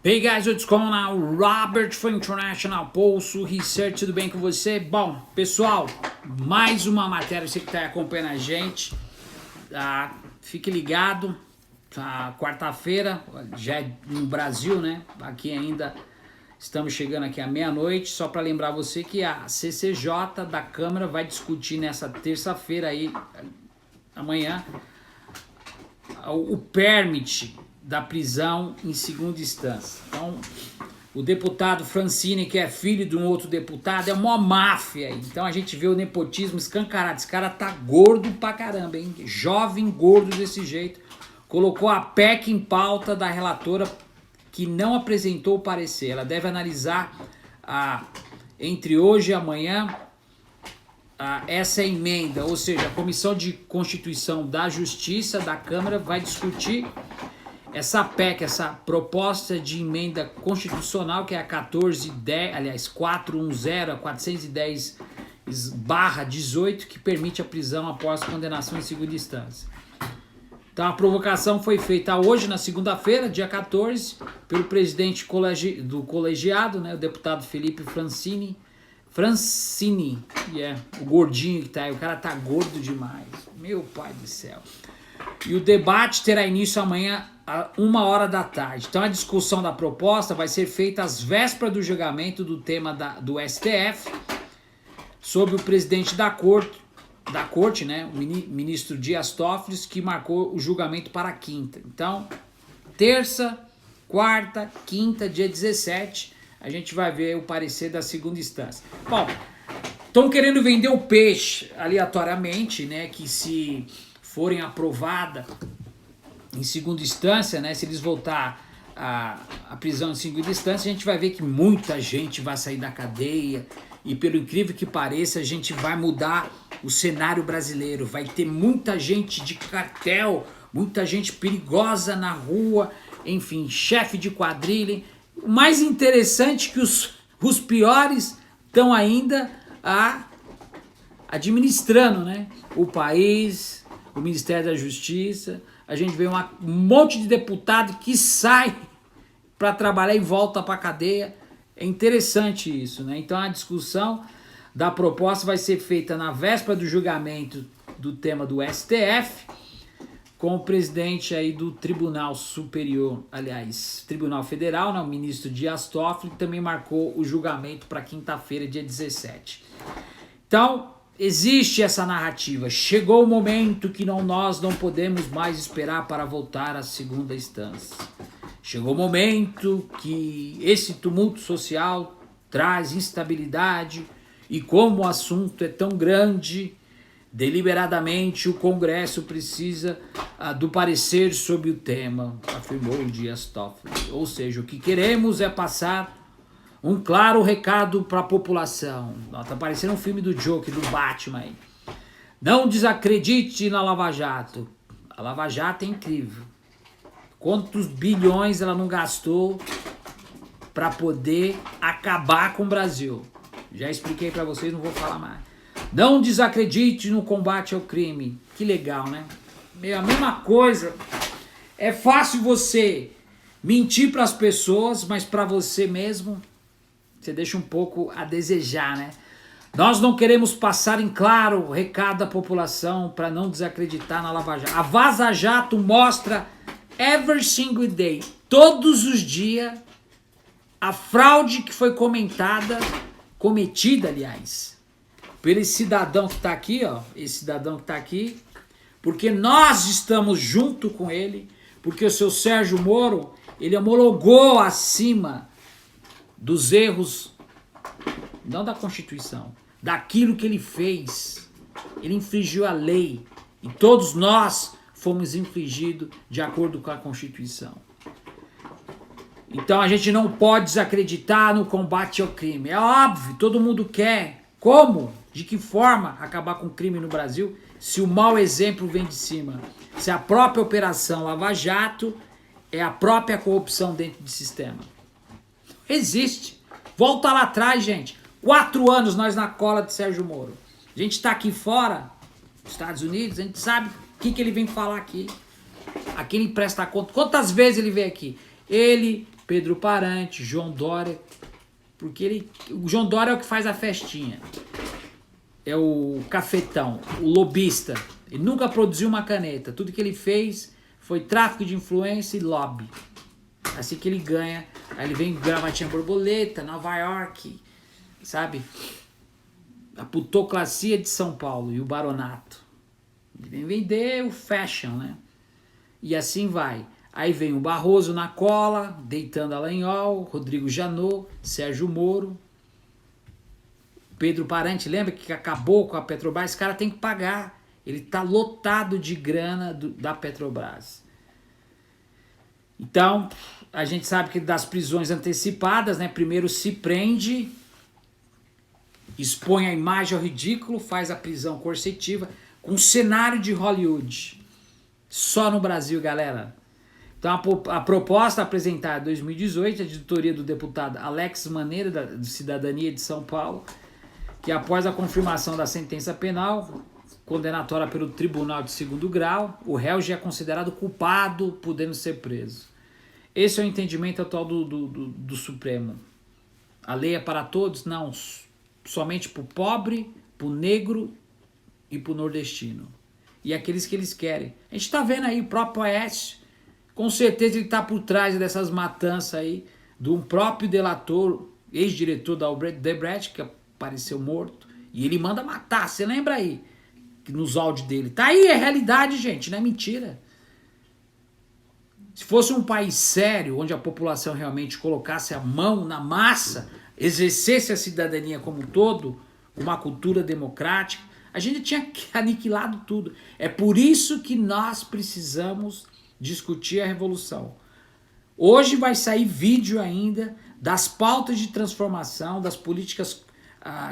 Hey guys, what's going on? Robert from International Pulso Research, tudo bem com você? Bom, pessoal, mais uma matéria, você que está acompanhando a gente, fique ligado, quarta-feira, já é no Brasil, né? Aqui ainda estamos chegando aqui à meia-noite, só para lembrar você que a CCJ da Câmara vai discutir nessa terça-feira aí, amanhã, o permit da prisão em segunda instância. Então, o deputado Francini, que é filho de um outro deputado, é uma máfia. Então a gente vê o nepotismo escancarado. Esse cara tá gordo pra caramba, hein? Jovem, gordo desse jeito. Colocou a PEC em pauta da relatora que não apresentou o parecer. Ela deve analisar entre hoje e amanhã essa emenda, ou seja, a Comissão de Constituição da Justiça da Câmara vai discutir essa PEC, essa proposta de emenda constitucional, que é a 410/410/18, que permite a prisão após condenação em segunda instância. Então a provocação foi feita hoje, na segunda-feira, dia 14, pelo presidente do colegiado, né, o deputado Felipe Francini, o gordinho que tá aí, o cara tá gordo demais, meu pai do céu. E o debate terá início amanhã a 1h da tarde. Então a discussão da proposta vai ser feita às vésperas do julgamento do tema do STF sobre o presidente da corte, né, o ministro Dias Toffoli, que marcou o julgamento para a quinta. Então, terça, quarta, quinta, dia 17, a gente vai ver o parecer da segunda instância. Bom, estão querendo vender o peixe aleatoriamente, né, que se forem aprovada em segunda instância, né, se eles voltar à prisão em segunda instância, a gente vai ver que muita gente vai sair da cadeia e, pelo incrível que pareça, a gente vai mudar o cenário brasileiro. Vai ter muita gente de cartel, muita gente perigosa na rua, enfim, chefe de quadrilha. O mais interessante é que os piores estão ainda administrando, né, o país, o Ministério da Justiça. A gente vê um monte de deputado que sai para trabalhar e volta para a cadeia. É interessante isso, né? Então a discussão da proposta vai ser feita na véspera do julgamento do tema do STF, com o presidente aí do Tribunal Superior, aliás, Tribunal Federal, né, o ministro Dias Toffoli, que também marcou o julgamento para quinta-feira, dia 17. Então, existe essa narrativa. Chegou o momento que nós não podemos mais esperar para voltar à segunda instância. Chegou o momento que esse tumulto social traz instabilidade e, como o assunto é tão grande, deliberadamente o Congresso precisa do parecer sobre o tema, afirmou o Dias Toffoli. Ou seja, o que queremos é passar um claro recado para a população. Tá parecendo um filme do Joker, do Batman aí. Não desacredite na Lava Jato. A Lava Jato é incrível. Quantos bilhões ela não gastou para poder acabar com o Brasil. Já expliquei para vocês, não vou falar mais. Não desacredite no combate ao crime. Que legal, né? A mesma coisa. É fácil você mentir para as pessoas, mas para você mesmo você deixa um pouco a desejar, né? Nós não queremos passar em claro o recado à população para não desacreditar na Lava Jato. A Vaza Jato mostra every single day, todos os dias, a fraude que foi cometida, aliás, por esse cidadão que está aqui, ó, esse cidadão que está aqui, porque nós estamos junto com ele, porque o seu Sérgio Moro, ele homologou acima dos erros, não da Constituição, daquilo que ele fez. Ele infringiu a lei e todos nós fomos infringidos de acordo com a Constituição. Então a gente não pode desacreditar no combate ao crime. É óbvio, todo mundo quer. Como? De que forma acabar com o crime no Brasil se o mau exemplo vem de cima? Se a própria Operação Lava Jato é a própria corrupção dentro do sistema. Existe. Volta lá atrás, gente. 4 anos nós na cola de Sérgio Moro. A gente está aqui fora, nos Estados Unidos, a gente sabe o que ele vem falar aqui. Aqui ele presta conta. Quantas vezes ele veio aqui? Ele Pedro Parante, João Dória, porque o João Dória é o que faz a festinha. É o cafetão, o lobista. Ele nunca produziu uma caneta. Tudo que ele fez foi tráfico de influência e lobby. Assim que ele ganha. Aí ele vem gravatinha borboleta, Nova York, sabe? A plutocracia de São Paulo e o baronato. Ele vem vender o fashion, né? E assim vai. Aí vem o Barroso na cola, deitando a Lanhol, Rodrigo Janot, Sérgio Moro, Pedro Parante, lembra que acabou com a Petrobras? Esse cara tem que pagar. Ele tá lotado de grana da Petrobras. Então, a gente sabe que das prisões antecipadas, né? Primeiro se prende, expõe a imagem ao ridículo, faz a prisão coercitiva com um cenário de Hollywood. Só no Brasil, galera. Então, a proposta apresentada em 2018, a editoria do deputado Alex Maneira, de Cidadania de São Paulo, que após a confirmação da sentença penal, condenatória pelo Tribunal de Segundo Grau, o réu já é considerado culpado, podendo ser preso. Esse é o entendimento atual do Supremo. A lei é para todos? Não. Somente para o pobre, para o negro e para o nordestino. E aqueles que eles querem. A gente está vendo aí o próprio Aécio. Com certeza ele está por trás dessas matanças aí, de um próprio delator, ex-diretor da Odebrecht, que apareceu morto. E ele manda matar. Você lembra aí? Nos áudios dele. Tá aí, é realidade, gente. Não é mentira. Se fosse um país sério, onde a população realmente colocasse a mão na massa, exercesse a cidadania como um todo, uma cultura democrática, a gente tinha aniquilado tudo. É por isso que nós precisamos discutir a revolução. Hoje vai sair vídeo ainda das pautas de transformação, das políticas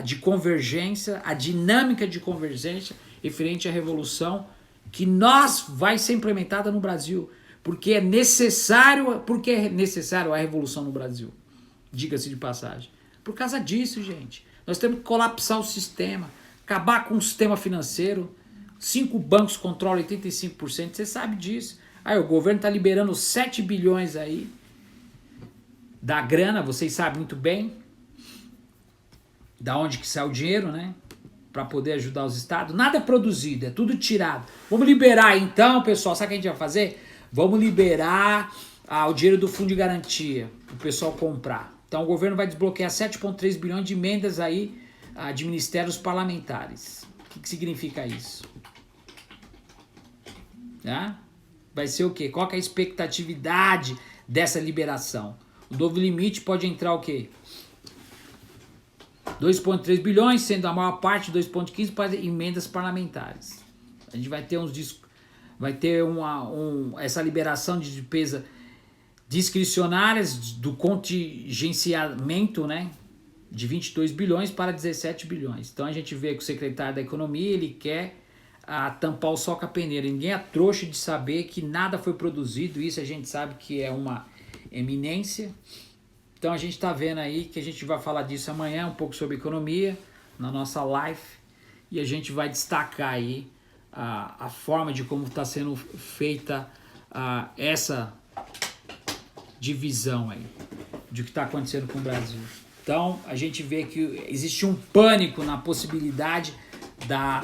de convergência, a dinâmica de convergência referente à revolução, que vai ser implementada no Brasil. Porque é necessário a revolução no Brasil. Diga-se de passagem. Por causa disso, gente. Nós temos que colapsar o sistema, acabar com o sistema financeiro. 5 bancos controlam 85%, você sabe disso. Aí o governo está liberando 7 bilhões aí da grana, vocês sabem muito bem da onde que sai o dinheiro, né? Para poder ajudar os estados. Nada é produzido, é tudo tirado. Vamos liberar então, pessoal, sabe o que a gente vai fazer? Vamos liberar o dinheiro do fundo de garantia para o pessoal comprar. Então o governo vai desbloquear 7,3 bilhões de emendas aí de ministérios parlamentares. O que significa isso? Vai ser o quê? Qual que é a expectatividade dessa liberação? O novo limite pode entrar o quê? 2,3 bilhões, sendo a maior parte 2,15 para emendas parlamentares. A gente vai ter essa liberação de despesa discricionárias do contingenciamento, né, de 22 bilhões para 17 bilhões. Então a gente vê que o secretário da Economia, ele quer tampar o sol com a peneira. Ninguém é trouxa de saber que nada foi produzido, isso a gente sabe que é uma eminência. Então a gente está vendo aí que a gente vai falar disso amanhã, um pouco sobre economia, na nossa live, e a gente vai destacar aí a forma de como está sendo feita essa divisão aí, de o que está acontecendo com o Brasil. Então a gente vê que existe um pânico na possibilidade da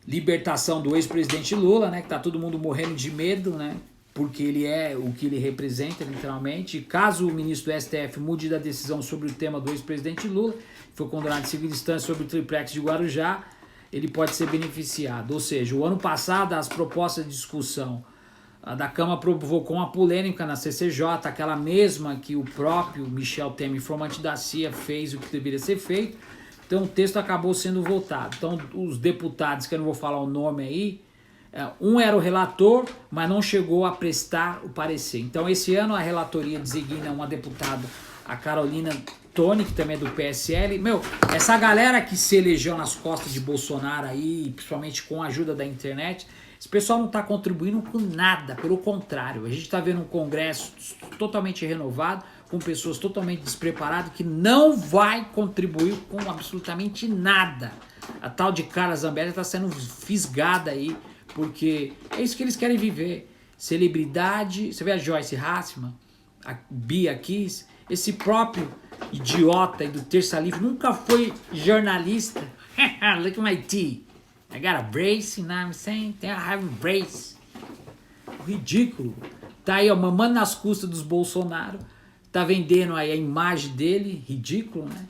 libertação do ex-presidente Lula, né, que está todo mundo morrendo de medo, né, porque ele é o que ele representa, literalmente. E caso o ministro do STF mude da decisão sobre o tema do ex-presidente Lula, que foi condenado em segunda instância sobre o triplex de Guarujá, ele pode ser beneficiado. Ou seja, o ano passado, as propostas de discussão da Câmara provocou uma polêmica na CCJ, aquela mesma que o próprio Michel Temer, informante da CIA, fez o que deveria ser feito. Então o texto acabou sendo votado. Então os deputados, que eu não vou falar o nome aí, um era o relator, mas não chegou a prestar o parecer. Então esse ano a relatoria designa uma deputada, a Carolina Toni, que também é do PSL. Essa galera que se elegeu nas costas de Bolsonaro aí, principalmente com a ajuda da internet, esse pessoal não está contribuindo com nada, pelo contrário. A gente está vendo um Congresso totalmente renovado, com pessoas totalmente despreparadas, que não vai contribuir com absolutamente nada. A tal de Carla Zambelli está sendo fisgada aí, porque é isso que eles querem viver. Celebridade. Você vê a Joyce Hasselman, a Bia Kiss, esse próprio idiota aí do Terça Livre nunca foi jornalista. Look at my tea. I got a brace, you know what I'm saying? I have a brace. Ridículo. Tá aí, ó, mamando nas custas dos Bolsonaro. Tá vendendo aí a imagem dele. Ridículo, né?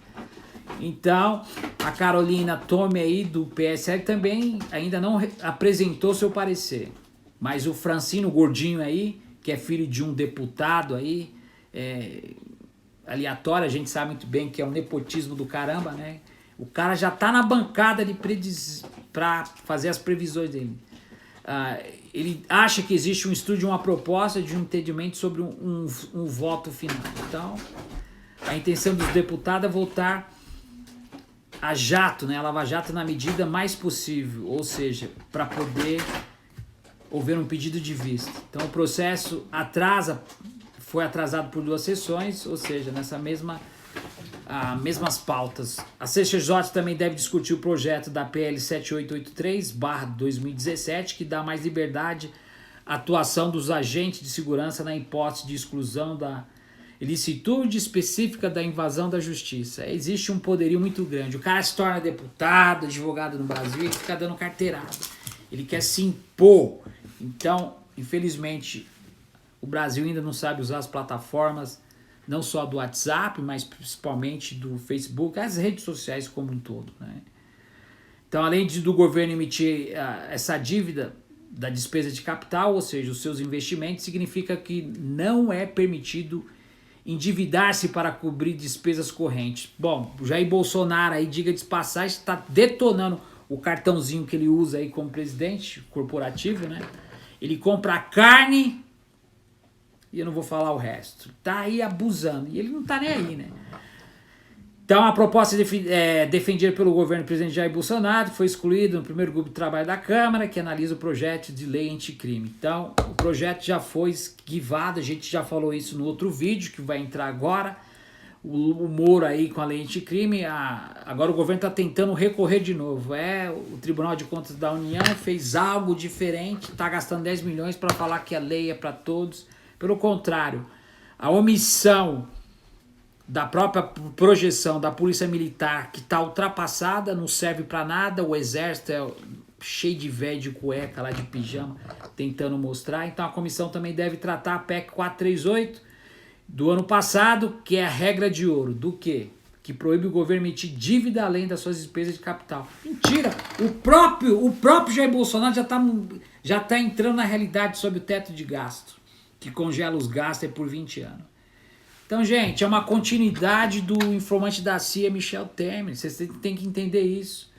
Então, a Carolina Tome aí do PSL também ainda não apresentou seu parecer. Mas o Francino Gordinho aí, que é filho de um deputado aí, aleatório, a gente sabe muito bem que é um nepotismo do caramba, né? O cara já tá na bancada para fazer as previsões dele. Ele acha que existe um estudo, uma proposta de um entendimento sobre um voto final. Então, a intenção dos deputados é voltar a jato, né? A Lava Jato na medida mais possível, ou seja, para poder houver um pedido de vista. Então, o processo foi atrasado por 2 sessões, ou seja, nessa mesmas pautas. A CCJ também deve discutir o projeto da PL 7883/2017, que dá mais liberdade à atuação dos agentes de segurança na hipótese de exclusão da ilicitude específica da invasão da justiça. Existe um poderio muito grande. O cara se torna deputado, advogado no Brasil, ele fica dando carteirada. Ele quer se impor. Então, infelizmente, o Brasil ainda não sabe usar as plataformas, não só do WhatsApp, mas principalmente do Facebook, as redes sociais como um todo, né? Então, além do governo emitir essa dívida da despesa de capital, ou seja, os seus investimentos, significa que não é permitido endividar-se para cobrir despesas correntes. Bom, o Jair Bolsonaro aí, diga de passagem, está detonando o cartãozinho que ele usa aí como presidente corporativo, né? Ele compra carne e eu não vou falar o resto. Tá aí abusando. E ele não tá nem aí, né? Então, a proposta defendida pelo governo do presidente Jair Bolsonaro foi excluída no primeiro grupo de trabalho da Câmara, que analisa o projeto de lei anticrime. Então, o projeto já foi esquivado, a gente já falou isso no outro vídeo, que vai entrar agora. O Moro aí com a lei anticrime, agora o governo está tentando recorrer de novo. O Tribunal de Contas da União fez algo diferente, está gastando 10 milhões para falar que a lei é para todos. Pelo contrário, a omissão da própria projeção da polícia militar, que está ultrapassada, não serve para nada, o exército é cheio de velho de cueca lá de pijama, tentando mostrar. Então a comissão também deve tratar a PEC 438 do ano passado, que é a regra de ouro. Do quê? Que proíbe o governo emitir dívida além das suas despesas de capital. Mentira! O próprio Jair Bolsonaro já tá entrando na realidade sobre o teto de gasto, que congela os gastos por 20 anos. Então, gente, é uma continuidade do informante da CIA, Michel Temer. Vocês têm que entender isso.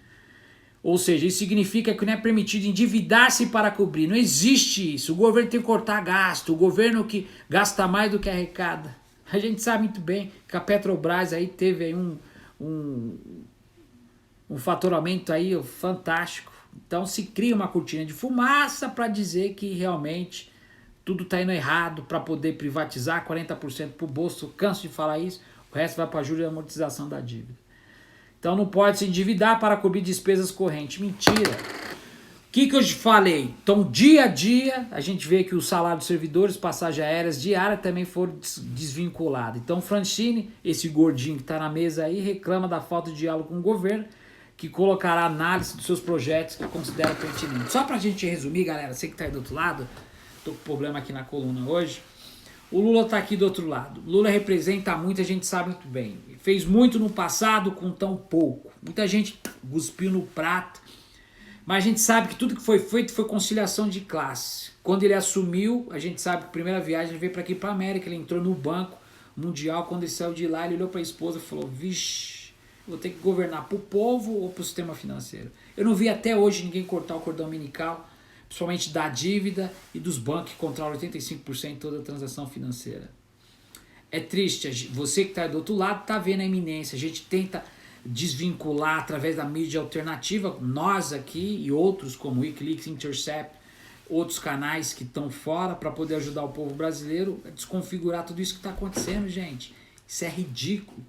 Ou seja, isso significa que não é permitido endividar-se para cobrir. Não existe isso. O governo tem que cortar gasto. O governo que gasta mais do que arrecada. A gente sabe muito bem que a Petrobras aí teve aí um faturamento aí fantástico. Então se cria uma cortina de fumaça para dizer que realmente tudo está indo errado, para poder privatizar 40% para o bolso. Eu canso de falar isso. O resto vai para a juros e amortização da dívida. Então não pode se endividar para cobrir despesas correntes. Mentira. O que eu te falei? Então dia a dia a gente vê que o salário dos servidores, passagens aéreas diárias também foram desvinculados. Então Francini, esse gordinho que está na mesa aí, reclama da falta de diálogo com o governo, que colocará análise dos seus projetos que considera pertinentes. Só para a gente resumir, galera, você que está aí do outro lado, estou com problema aqui na coluna hoje. O Lula está aqui do outro lado. Lula representa muito, a gente sabe muito bem. Fez muito no passado com tão pouco. Muita gente cuspiu no prato. Mas a gente sabe que tudo que foi feito foi conciliação de classe. Quando ele assumiu, a gente sabe que a primeira viagem ele veio para aqui para a América. Ele entrou no Banco Mundial. Quando ele saiu de lá, ele olhou para a esposa e falou: vixe, vou ter que governar para o povo ou para o sistema financeiro. Eu não vi até hoje ninguém cortar o cordão umbilical, principalmente da dívida e dos bancos que controlam 85% de toda a transação financeira. É triste, você que está do outro lado está vendo a iminência, a gente tenta desvincular através da mídia alternativa, nós aqui e outros como Wikileaks, Intercept, outros canais que estão fora para poder ajudar o povo brasileiro a desconfigurar tudo isso que está acontecendo, gente. Isso é ridículo.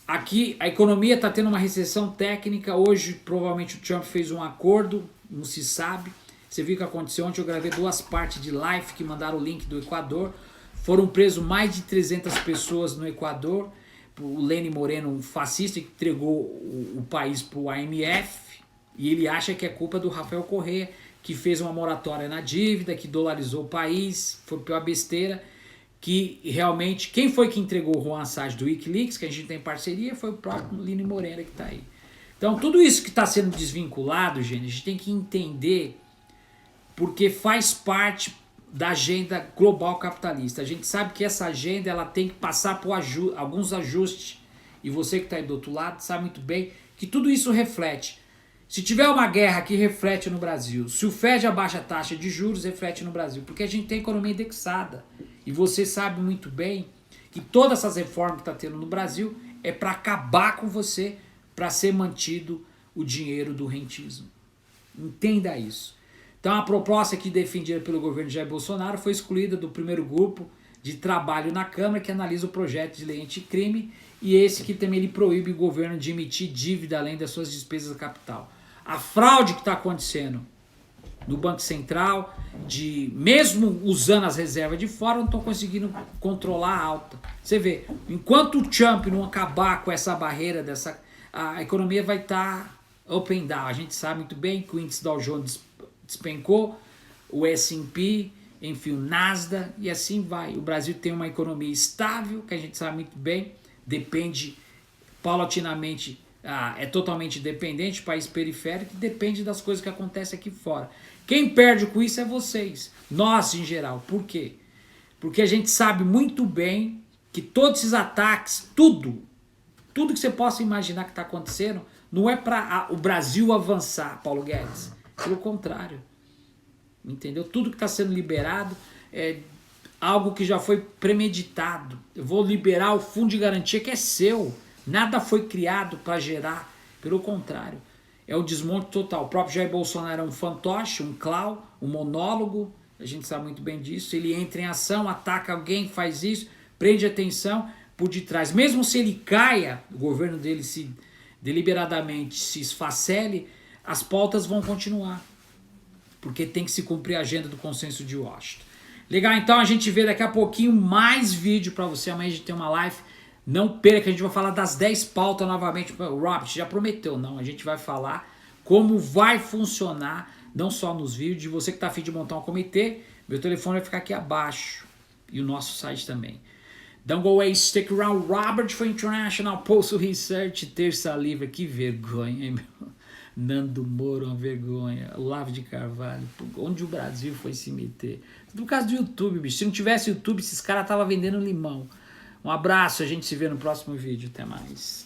Aqui a economia está tendo uma recessão técnica, hoje provavelmente o Trump fez um acordo, não se sabe. Você viu o que aconteceu ontem, eu gravei 2 partes de live que mandaram o link do Equador. Foram presos mais de 300 pessoas no Equador. O Lenin Moreno, um fascista que entregou o país para o IMF, e ele acha que é culpa do Rafael Correa, que fez uma moratória na dívida, que dolarizou o país, foi pior besteira, que realmente, quem foi que entregou o Juan Assange do Wikileaks, que a gente tem parceria, foi o próprio Lenin Moreno que está aí. Então tudo isso que está sendo desvinculado, gente, a gente tem que entender, porque faz parte da agenda global capitalista. A gente sabe que essa agenda ela tem que passar por alguns ajustes, e você que está aí do outro lado sabe muito bem que tudo isso reflete. Se tiver uma guerra que reflete no Brasil, se o Fed abaixa a taxa de juros, reflete no Brasil, porque a gente tem economia indexada, e você sabe muito bem que todas essas reformas que está tendo no Brasil é para acabar com você, para ser mantido o dinheiro do rentismo. Entenda isso. Então a proposta que defendida pelo governo Jair Bolsonaro foi excluída do primeiro grupo de trabalho na Câmara que analisa o projeto de lei anticrime, e esse que também ele proíbe o governo de emitir dívida além das suas despesas de capital. A fraude que está acontecendo no Banco Central, mesmo usando as reservas de fora, não estão conseguindo controlar a alta. Você vê, enquanto o Trump não acabar com essa barreira, a economia vai estar up and down. A gente sabe muito bem que o índice Dow Jones despencou, o S&P, enfim, o Nasdaq, e assim vai. O Brasil tem uma economia estável, que a gente sabe muito bem, depende paulatinamente, é totalmente dependente, país periférico, que depende das coisas que acontecem aqui fora. Quem perde com isso é vocês, nós em geral. Por quê? Porque a gente sabe muito bem que todos esses ataques, tudo que você possa imaginar que está acontecendo, não é para o Brasil avançar, Paulo Guedes. Pelo contrário, entendeu? Tudo que está sendo liberado é algo que já foi premeditado. Eu vou liberar o fundo de garantia que é seu. Nada foi criado para gerar. Pelo contrário, é o desmonte total. O próprio Jair Bolsonaro é um fantoche, um clown, um monólogo. A gente sabe muito bem disso. Ele entra em ação, ataca alguém, faz isso, prende atenção por detrás. Mesmo se ele caia, o governo dele deliberadamente se esfacele, as pautas vão continuar, porque tem que se cumprir a agenda do consenso de Washington. Legal, então a gente vê daqui a pouquinho mais vídeo para você. Amanhã a gente tem uma live. Não perca, a gente vai falar das 10 pautas novamente. O Robert já prometeu, não. A gente vai falar como vai funcionar, não só nos vídeos. De você que está a fim de montar um comitê, meu telefone vai ficar aqui abaixo. E o nosso site também. Don't go away, stick around. Robert for International Postal Research, terça livre. Que vergonha, hein, meu? Nando Moro, uma vergonha. Olavo de Carvalho. Onde o Brasil foi se meter? Tudo por causa do YouTube, bicho. Se não tivesse YouTube, esses caras estavam vendendo limão. Um abraço, a gente se vê no próximo vídeo. Até mais.